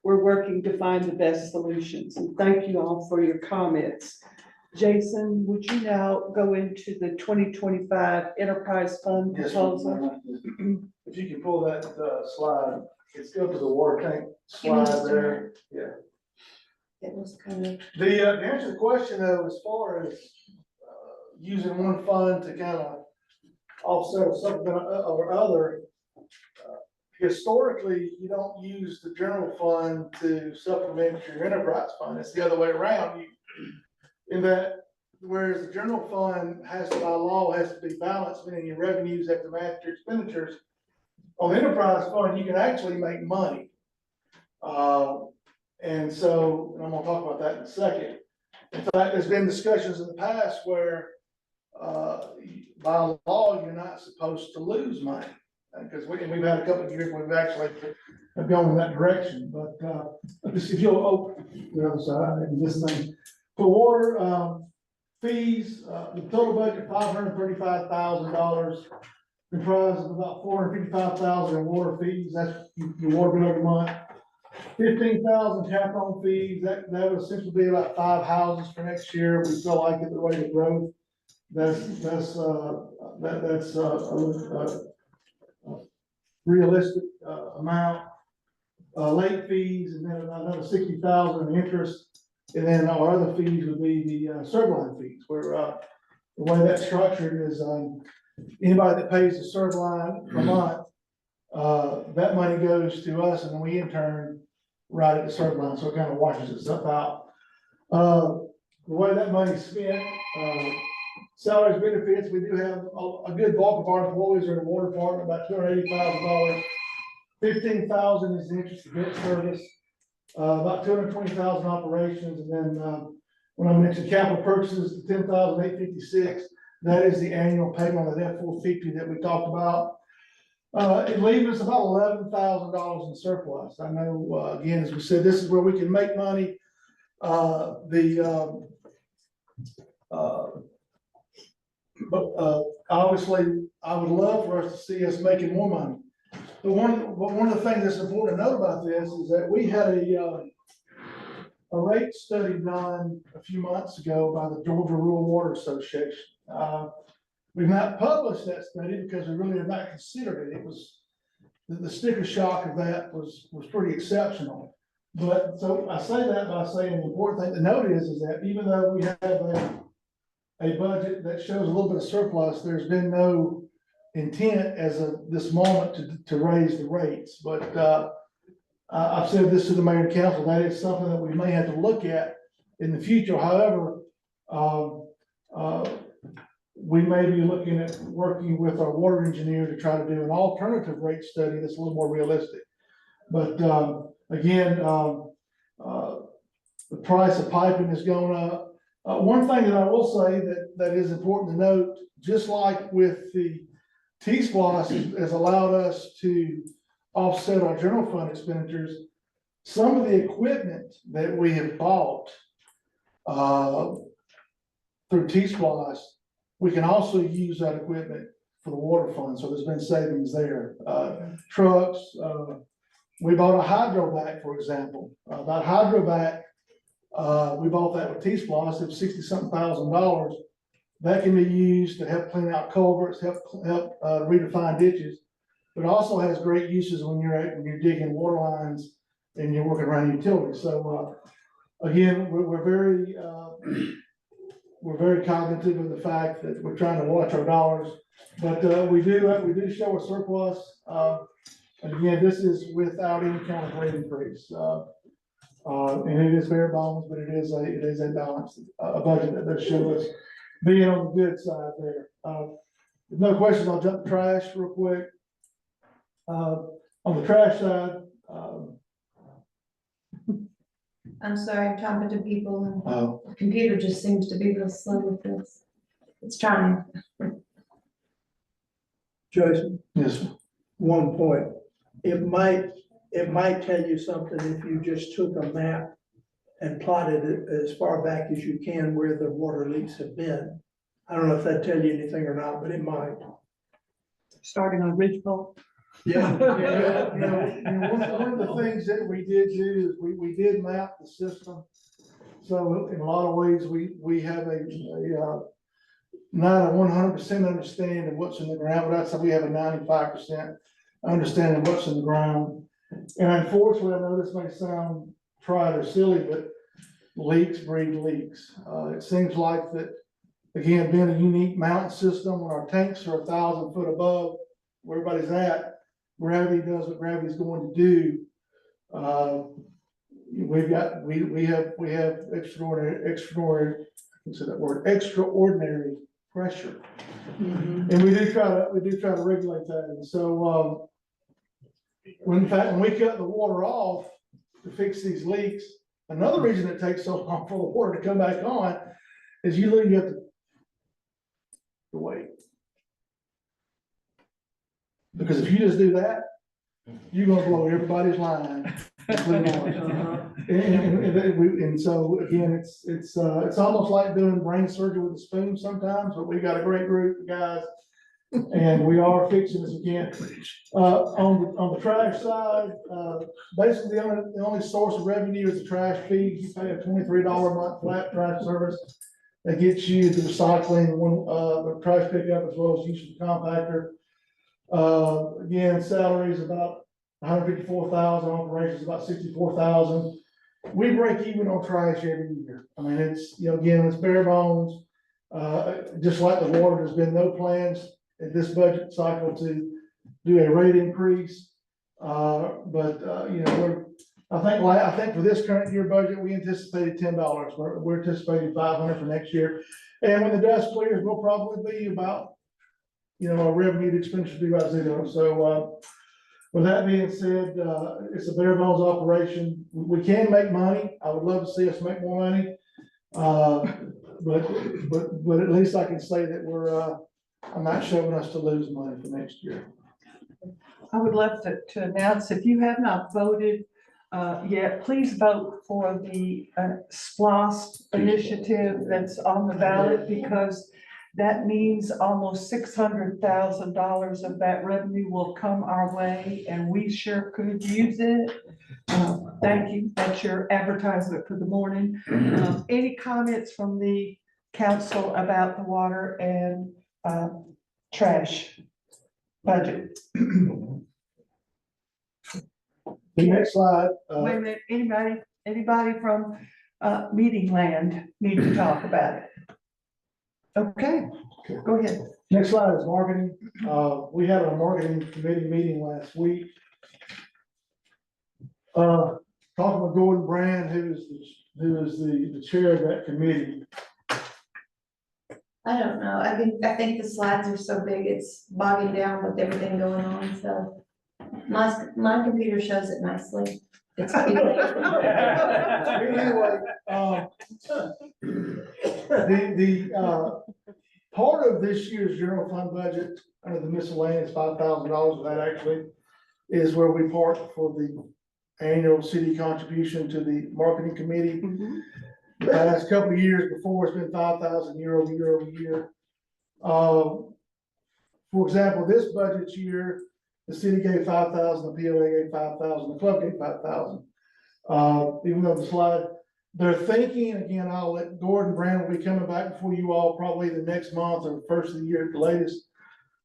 Speaker 3: we're working to find the best solutions. And thank you all for your comments. Jason, would you now go into the 2025 enterprise fund
Speaker 5: Yes,
Speaker 3: proposal?
Speaker 5: if you can pull that slide, it's go to the water tank slide there. Yeah.
Speaker 3: It was kind of.
Speaker 5: The answer to the question though, as far as using one fund to kind of offset something or other, historically, you don't use the general fund to supplement your enterprise fund. It's the other way around. In that, whereas the general fund has to, by law, has to be balanced, meaning your revenues have to match your expenditures. on the enterprise fund, you can actually make money. And so, and I'm gonna talk about that in a second. In fact, there's been discussions in the past where, by law, you're not supposed to lose money. Because we've had a couple of years where we've actually have gone in that direction, but, just if you'll open the other side, and this thing. For water, fees, the total budget, $535,000, comprised of about $455,000 in water fees, that's your water bill every month. 15,000 tap on fees, that would essentially be about 5 houses for next year, we feel like at the rate of growth. That's realistic, amount. Late fees, and then another 60,000 in interest. And then our other fees would be the Servine fees, where the way that's structured is anybody that pays the Servine per month, that money goes to us, and then we in turn write it to Servine, so it kind of washes itself out. The way that money's spent, salaries, benefits, we do have a good bulk of our employees are in the water department, about $280,000. 15,000 is the interest of debt service, about 220,000 operations, and then, when I mentioned capital purchases, the 10,856, that is the annual payment of that $450 that we talked about. It leaves us about $11,000 in surplus. I know, again, as we said, this is where we can make money. Obviously, I would love for us to see us making more money. But one of the things that's important to note about this is that we had a rate study done a few months ago by the Georgia Rural Water Association. We've not published that study because we really have not considered it. It was, the sticker shock of that was pretty exceptional. But so I say that by saying the important thing to note is that even though we have a budget that shows a little bit of surplus, there's been no intent as of this moment to raise the rates. But I've said this to the mayor and council, that is something that we may have to look at in the future. However, we may be looking at working with our water engineer to try to do an alternative rate study that's a little more realistic. But again, the price of piping has gone up. One thing that I will say that is important to note, just like with the T-Splosh has allowed us to offset our general fund expenditures, some of the equipment that we have bought through T-Splosh, we can also use that equipment for the water fund. So there's been savings there. Trucks, we bought a hydrovac, for example. That hydrovac, we bought that with T-Splosh, it was $60-something thousand. That can be used to help clean out culverts, help redefine ditches. But it also has great uses when you're digging water lines and you're working around utilities. So again, we're very cognitive of the fact that we're trying to watch our dollars, but we do show a surplus. And again, this is without any kind of rate increase. And it is bare bones, but it is a balanced budget that does show us being on the good side there. With no questions, I'll jump to trash real quick. On the trash side,
Speaker 13: I'm sorry, I'm talking to people and the computer just seems to be real slow with this. It's trying.
Speaker 8: Jason,
Speaker 5: yes, sir.
Speaker 8: one point, it might tell you something if you just took a map and plotted it as far back as you can where the water leaks have been. I don't know if that'd tell you anything or not, but it might.
Speaker 3: Starting on Ridgepole.
Speaker 8: Yeah.
Speaker 5: One of the things that we did do is we did map the system. So in a lot of ways, we have not a 100% understanding of what's in the ground, but I'd say we have a 95% understanding of what's in the ground. And unfortunately, I know this may sound trite or silly, but leaks breed leaks. It seems like that, again, being a unique mountain system, when our tanks are 1,000 foot above where everybody's at, gravity does what gravity is going to do. We have extraordinary pressure. And we do try to regulate that. And so, when in fact, when we cut the water off to fix these leaks, another reason it takes so long for the water to come back on is you literally have to wait. Because if you just do that, you're gonna blow everybody's line, including ours. And so again, it's almost like doing brain surgery with a spoon sometimes, but we got a great group of guys. And we are fixing this again. On the trash side, basically the only source of revenue is the trash fee. You pay a $23 a month flat trash service. That gets you the recycling, the trash pickup as well as use of the compactor. Again, salary is about 154,000, operations about 64,000. We break even on trash every year. I mean, it's, again, it's bare bones. Just like the water, there's been no plans in this budget cycle to do a rate increase. I think for this current year budget, we anticipated $10. We're anticipating 500 for next year. And when the dust clears, we'll probably be about, our revenue to expenditure be about zero. So, with that being said, it's a bare bones operation. We can make money. I would love to see us make more money. But at least I can say that I'm not showing us to lose money for next year.
Speaker 3: I would love to announce, if you have not voted yet, please vote for the SPLOST initiative that's on the ballot, because that means almost $600,000 of that revenue will come our way, and we sure could use it. Thank you. That's your advertisement for the morning. Any comments from the council about the water and trash budget?
Speaker 5: The next slide.
Speaker 3: Wait a minute, anybody from meeting land need to talk about it? Okay, go ahead.
Speaker 5: Next slide is marketing. We had a marketing committee meeting last week. Talking with Gordon Brand, who is the chair of that committee.
Speaker 13: I don't know, I think the slides are so big, it's bogging down with everything going on, so. My computer shows it nicely. It's
Speaker 5: Anyway, the part of this year's general fund budget, under the miscellaneous $5,000 of that actually, is where we park for the annual city contribution to the marketing committee. The past couple of years before, it's been 5,000 year over year over year. For example, this budget year, the city gave 5,000, the POA gave 5,000, the club gave 5,000. Even though the slide, they're thinking, again, I'll let Gordon Brand will be coming back before you all probably the next month or first of the year at the latest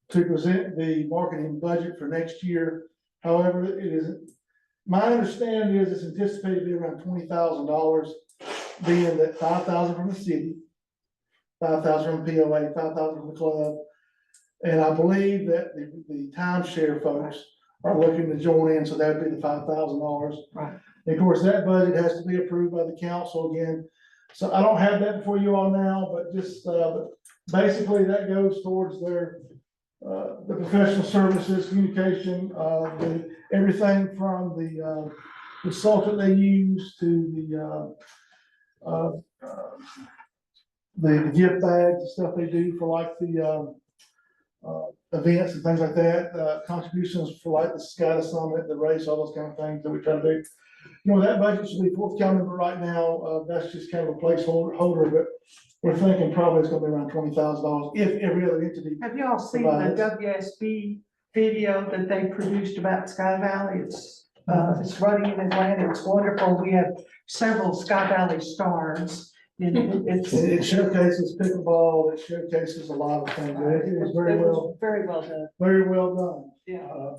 Speaker 5: to present the marketing budget for next year. However, it is, my understanding is it's anticipated to be around $20,000, being that 5,000 from the city, 5,000 from POA, 5,000 from the club. And I believe that the timeshare folks are looking to join in, so that'd be the $5,000.
Speaker 3: Right.
Speaker 5: And of course, that budget has to be approved by the council again. So I don't have that before you all now, but just, basically that goes towards their, the professional services, communication, everything from the consultant they use to the gift bags and stuff they do for like the, events and things like that, contributions for like the SCADA summit, the race, all those kind of things that we try to do. That budget should be forthcoming, but right now, that's just kind of a placeholder, but we're thinking probably it's gonna be around $20,000 if every other entity.
Speaker 3: Have you all seen the WSB video that they produced about Sky Valley? It's running in Atlanta. It's wonderful. We have several Sky Valley stars.
Speaker 5: It showcases pickleball, it showcases a lot of things. It was very well.
Speaker 3: Very well done.
Speaker 5: Very well done.
Speaker 3: Yeah.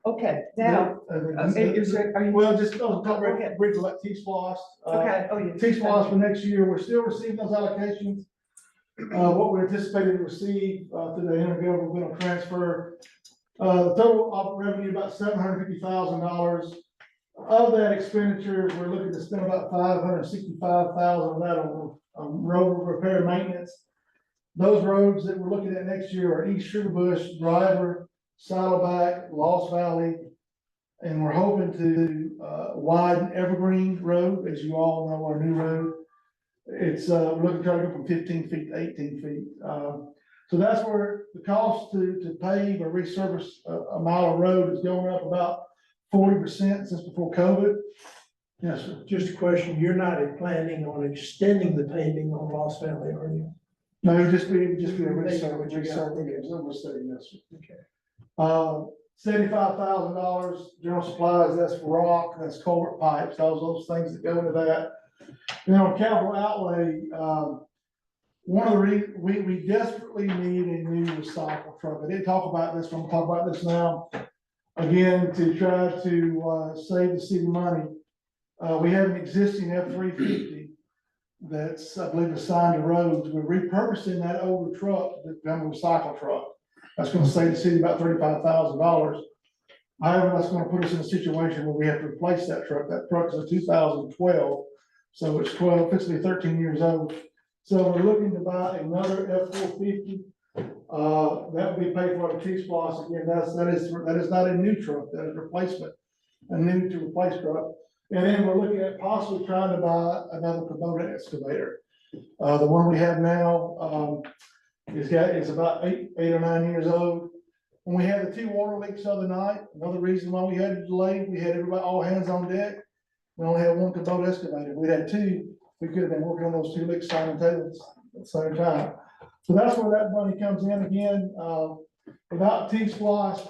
Speaker 3: Okay, now,
Speaker 5: well, just talk briefly about T-SPLOST.
Speaker 3: Okay, oh, yeah.
Speaker 5: T-SPLOST for next year, we're still receiving those allocations. What we're anticipating to receive through the intergovernmental transfer. The total revenue about $750,000. Of that expenditures, we're looking to spend about $565,000 of that on road repair maintenance. Those roads that we're looking at next year are East Sugar Bush, Driver, Saddleback, Lost Valley, And we're hoping to, widen Evergreen Road, as you all know, our new road. It's, we're looking to try to go from 15 feet to 18 feet. So that's where the cost to pave or resurface a mile of road is going up about 40% since before COVID. Yes, sir.
Speaker 8: Just a question, you're not planning on extending the paving on Lost Valley, are you?
Speaker 5: No, it would just be a resurface, yes, sir.
Speaker 8: Okay.
Speaker 5: $75,000, general supplies, that's for rock, that's culvert pipes, those things that go into that. You know, capital outlay, one of the we desperately need a new recycle truck. I didn't talk about this, but I'm gonna talk about this now. Again, to try to, save the city money. We have an existing F-350 that's, I believe, assigned to roads. We're repurposing that older truck to become a recycle truck. That's gonna save the city about $35,000. However, that's gonna put us in a situation where we have to replace that truck. That truck is a 2012, so it's 13 years old. So we're looking to buy another F-450. That would be paid for a T-Splosh. Again, that is not a new truck, that is replacement, a new to replace truck. And then we're looking at possibly trying to buy another Kubota excavator. The one we have now, is about eight or 9 years old. When we had the 2 water leaks the other night, another reason why we had to delay, we had everybody, all hands on deck. We only had 1 Kubota excavator. If we had 2, we could have been working on those 2 leaks simultaneously at the same time. So that's where that money comes in again. Without T-Splosh,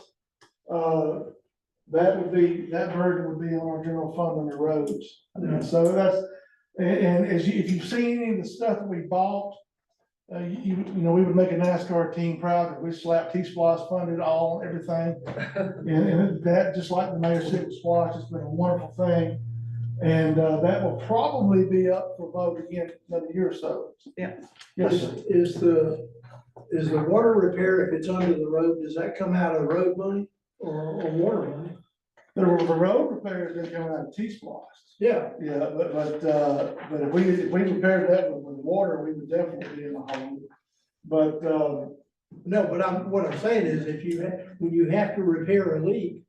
Speaker 5: that burden would be on our general fund on the roads. And so that's, and if you've seen any of the stuff that we bought, you know, we would make a NASCAR team proud that we slapped T-Splosh funded all, everything. And that, just like the Mayor said, Splosh has been a wonderful thing. And that will probably be up for vote again another year or so.
Speaker 3: Yeah.
Speaker 5: Yes, sir.
Speaker 8: Is the water repair, if it's under the road, does that come out of road money or water money?
Speaker 5: The road repairs didn't come out of T-Splosh.
Speaker 8: Yeah.
Speaker 5: Yeah, but if we repaired that with water, we would definitely be in the hole. But,
Speaker 8: No, but what I'm saying is when you have to repair a leak,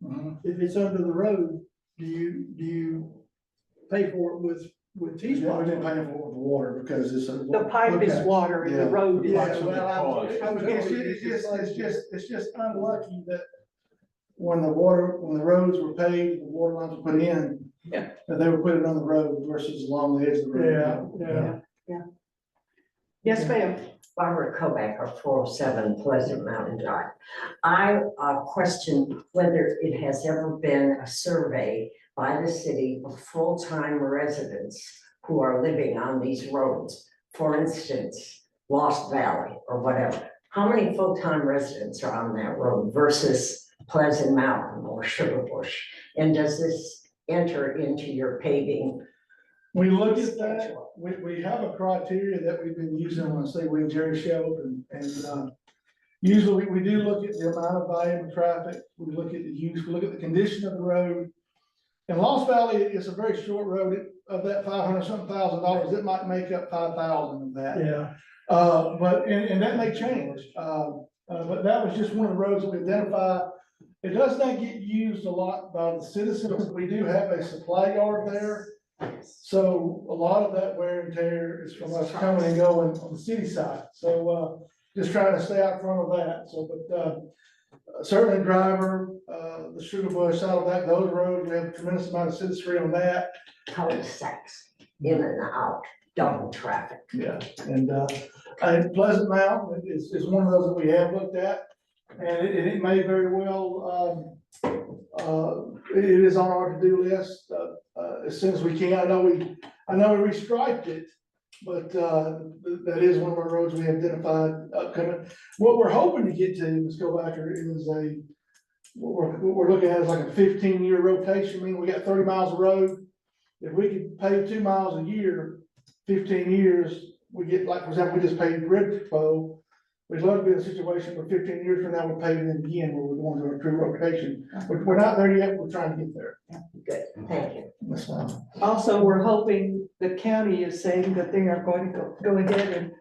Speaker 8: if it's under the road, do you pay for it with
Speaker 5: we
Speaker 8: T-Splosh?
Speaker 5: didn't pay for it with water because it's a.
Speaker 3: The pipe is water and the
Speaker 5: Yeah.
Speaker 3: road is.
Speaker 8: Yeah, well,
Speaker 5: It's just unlucky that when the roads were paved, the water lines were put in.
Speaker 3: Yeah.
Speaker 5: That they were putting on the road versus along the edge of the road.
Speaker 8: Yeah.
Speaker 3: Yes, ma'am.
Speaker 10: Barbara Kobacker, 407 Pleasant Mountain Drive. I question whether it has ever been a survey by the city of full-time residents who are living on these roads. For instance, Lost Valley or whatever. How many full-time residents are on that road versus Pleasant Mountain or Sugar Bush? And does this enter into your paving?
Speaker 5: We look at that, we have a criteria that we've been using, when I say we, Jerry Shelp, and usually we do look at the amount of volume of traffic, we look at the use, we look at the condition of the road. And Lost Valley is a very short road. Of that $500-something thousand, it might make up 5,000 of that.
Speaker 8: Yeah.
Speaker 5: But that may change. But that was just one of the roads that we identified. It does not get used a lot by the citizens. We do have a supply yard there. So a lot of that wear and tear is from us coming and going on the city side. So just trying to stay out front of that. So, but certainly Driver, the Sugar Bush, out of that, those roads, we have a tremendous amount of citizenry on that.
Speaker 10: Cul-de-sacs, in and out, double traffic.
Speaker 5: Yeah, and Pleasant Mountain is one of those that we have looked at. And it may very well, it is on our to-do list, as soon as we can. I know we restriped it, but, that is one of our roads we have identified upcoming. What we're hoping to get to, let's go back here, is what we're looking at is like a 15-year rotation. I mean, we got 30 miles of road. If we could pave 2 miles a year, 15 years, we get, like, for example, we just paved Red Bow. We'd love to be in a situation where 15 years from now, we're paving it again, where we're going to a true rotation. We're not there yet, we're trying to get there.
Speaker 10: Good, thank you.
Speaker 5: That's fine.
Speaker 3: Also, we're hoping the county is saying that they are going to go ahead and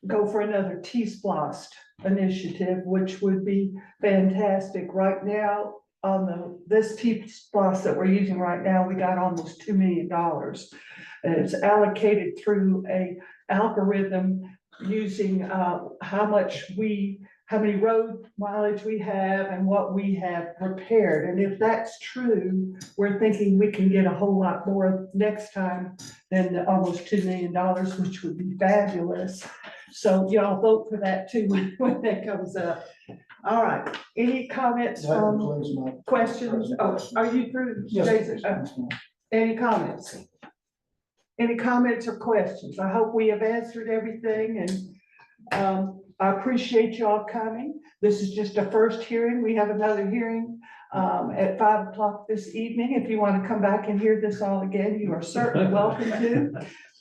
Speaker 3: go for another T-Splosh initiative, which would be fantastic. Right now, this T-Splosh that we're using right now, we got almost $2 million. And it's allocated through a algorithm using, how many road mileage we have and what we have repaired. And if that's true, we're thinking we can get a whole lot more next time than the almost $2 million, which would be fabulous. So y'all vote for that too when that comes up. All right, any comments
Speaker 5: That
Speaker 3: from,
Speaker 5: includes my.
Speaker 3: questions? Oh, are you through,
Speaker 5: Yes,
Speaker 3: Jason?
Speaker 5: yes, ma'am.
Speaker 3: Any comments? Any comments or questions? I hope we have answered everything, and I appreciate y'all coming. This is just a first hearing. We have another hearing at 5 o'clock this evening. If you want to come back and hear this all again, you are certainly welcome to.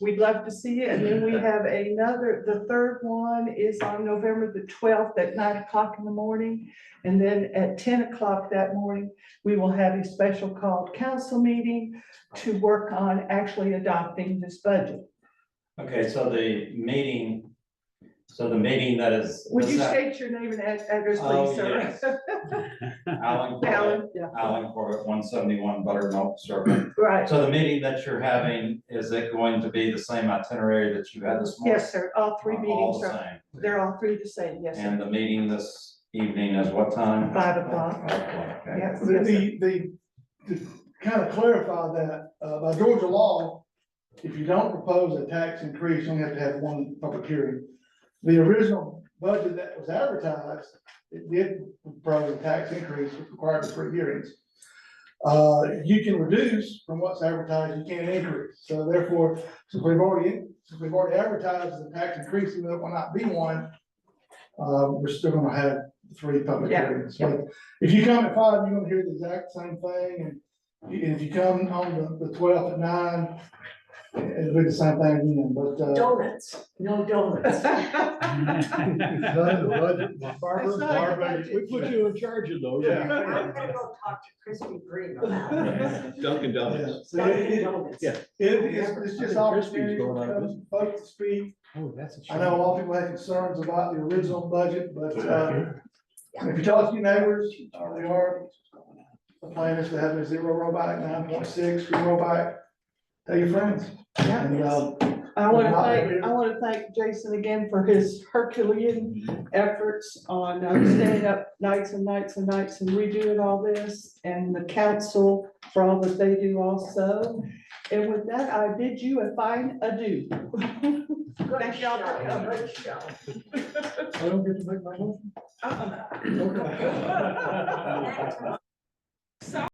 Speaker 3: We'd love to see you. And then we have another, the third one is on November the 12th at 9 o'clock in the morning. And then at 10 o'clock that morning, we will have a special called council meeting to work on actually adopting this budget.
Speaker 14: Okay, so the meeting that is.
Speaker 3: Would you state your name and address,
Speaker 14: Oh,
Speaker 3: please, sir?
Speaker 14: yes. Alan Corbett,
Speaker 3: Alan, yeah.
Speaker 14: Alan Corbett, 171 Buttermilk Circle.
Speaker 3: Right.
Speaker 14: So the meeting that you're having, is it going to be the same itinerary that you had this morning?
Speaker 3: Yes, sir. All three
Speaker 14: All
Speaker 3: meetings
Speaker 14: the
Speaker 3: are,
Speaker 14: same.
Speaker 3: they're all three the same, yes,
Speaker 14: And
Speaker 3: sir.
Speaker 14: the meeting this evening is what time?
Speaker 3: 5 o'clock.
Speaker 14: Okay.
Speaker 3: Yes, yes, sir.
Speaker 5: To kind of clarify that, by Georgia law, if you don't propose a tax increase, you only have to have one public hearing. The original budget that was advertised, it did propose a tax increase, which required 3 hearings. You can reduce from what's advertised, you can't increase. So therefore, since we've already advertised the tax increase, even though it will not be one, we're still gonna have 3 public
Speaker 3: Yeah,
Speaker 5: hearings. But if you come at 5, you're gonna hear the exact same thing, and if you come on the 12th at 9, it'll be the same thing again, but,
Speaker 10: Donuts, no donuts.
Speaker 1: Barbara, we put you in charge of those.
Speaker 10: I'm gonna go talk to Krispy Kreme about it.
Speaker 1: Dunkin'
Speaker 5: yeah,
Speaker 1: Donuts.
Speaker 5: so
Speaker 10: Dunkin' Donuts.
Speaker 1: Yeah.
Speaker 5: it's just
Speaker 1: I think
Speaker 5: opportunity
Speaker 1: Krispy's going out of
Speaker 5: for
Speaker 1: business.
Speaker 5: folks to speak.
Speaker 1: Oh, that's a
Speaker 5: I know a lot of people have concerns about the original budget, but, if you talk to your neighbors, they are, the plan is to have a 0 rollback, 9.6 rollback. Tell your friends. And,
Speaker 3: I want to thank Jason again for his Herculean efforts on staying up nights and nights and nights and redoing all this, and the council for all that they do also. And with that, I bid you a fine adieu. Thank y'all for coming.
Speaker 10: Good show.
Speaker 5: I don't get to make my motion?
Speaker 3: Uh-uh.
Speaker 5: Okay.